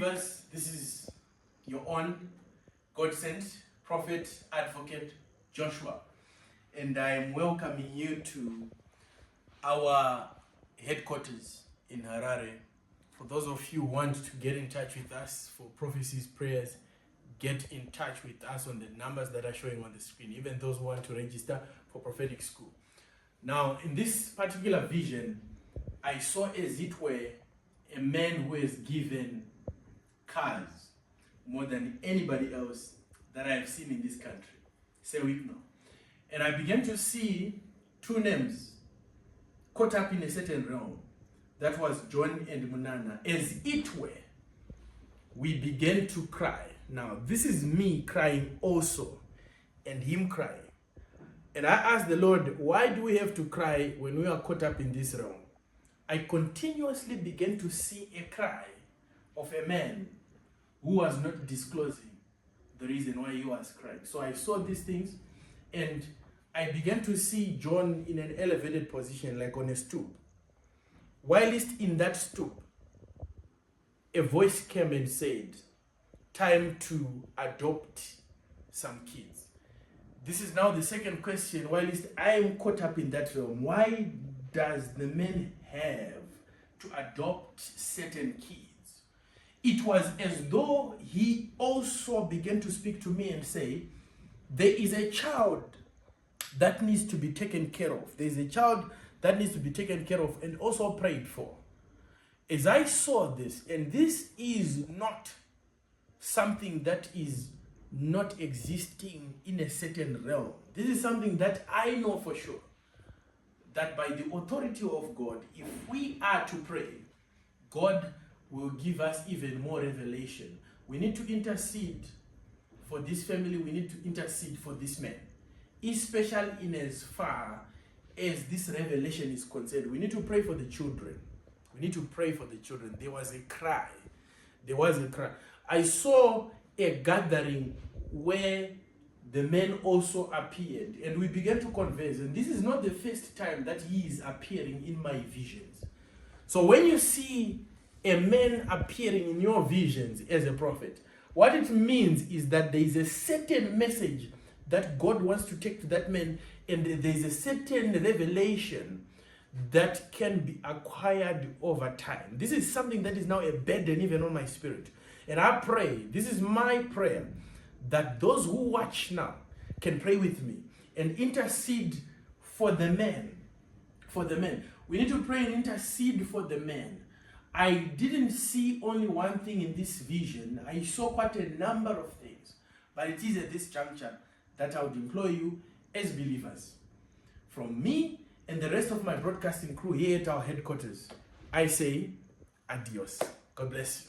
believers, this is your own God-sent prophet, advocate, Joshua. And I am welcoming you to our headquarters in Harare. For those of you who want to get in touch with us for prophecies, prayers, get in touch with us on the numbers that are showing on the screen, even those who want to register for prophetic school. Now, in this particular vision, I saw as it were a man who is given cars more than anybody else that I've seen in this country. Say Wicknell. And I began to see two names caught up in a certain realm. That was John and Munana. As it were, we began to cry. Now, this is me crying also, and him crying. And I asked the Lord, why do we have to cry when we are caught up in this realm? I continuously began to see a cry of a man who was not disclosing the reason why he was crying. So I saw these things, and I began to see John in an elevated position, like on a stoop. Whilst in that stoop, a voice came and said, time to adopt some kids. This is now the second question. Whilst I am caught up in that realm, why does the man have to adopt certain kids? It was as though he also began to speak to me and say, there is a child that needs to be taken care of. There is a child that needs to be taken care of and also prayed for. As I saw this, and this is not something that is not existing in a certain realm. This is something that I know for sure, that by the authority of God, if we are to pray, God will give us even more revelation. We need to intercede for this family. We need to intercede for this man, especially in as far as this revelation is concerned. We need to pray for the children. We need to pray for the children. There was a cry. There was a cry. I saw a gathering where the man also appeared, and we began to converse. And this is not the first time that he is appearing in my visions. So when you see a man appearing in your visions as a prophet, what it means is that there is a certain message that God wants to take to that man, and there is a certain revelation that can be acquired over time. This is something that is now a burden even on my spirit. And I pray, this is my prayer, that those who watch now can pray with me and intercede for the man. For the man. We need to pray and intercede for the man. I didn't see only one thing in this vision. I saw quite a number of things. But it is at this juncture that I would implore you as believers. From me and the rest of my broadcasting crew here at our headquarters, I say adios. God bless you.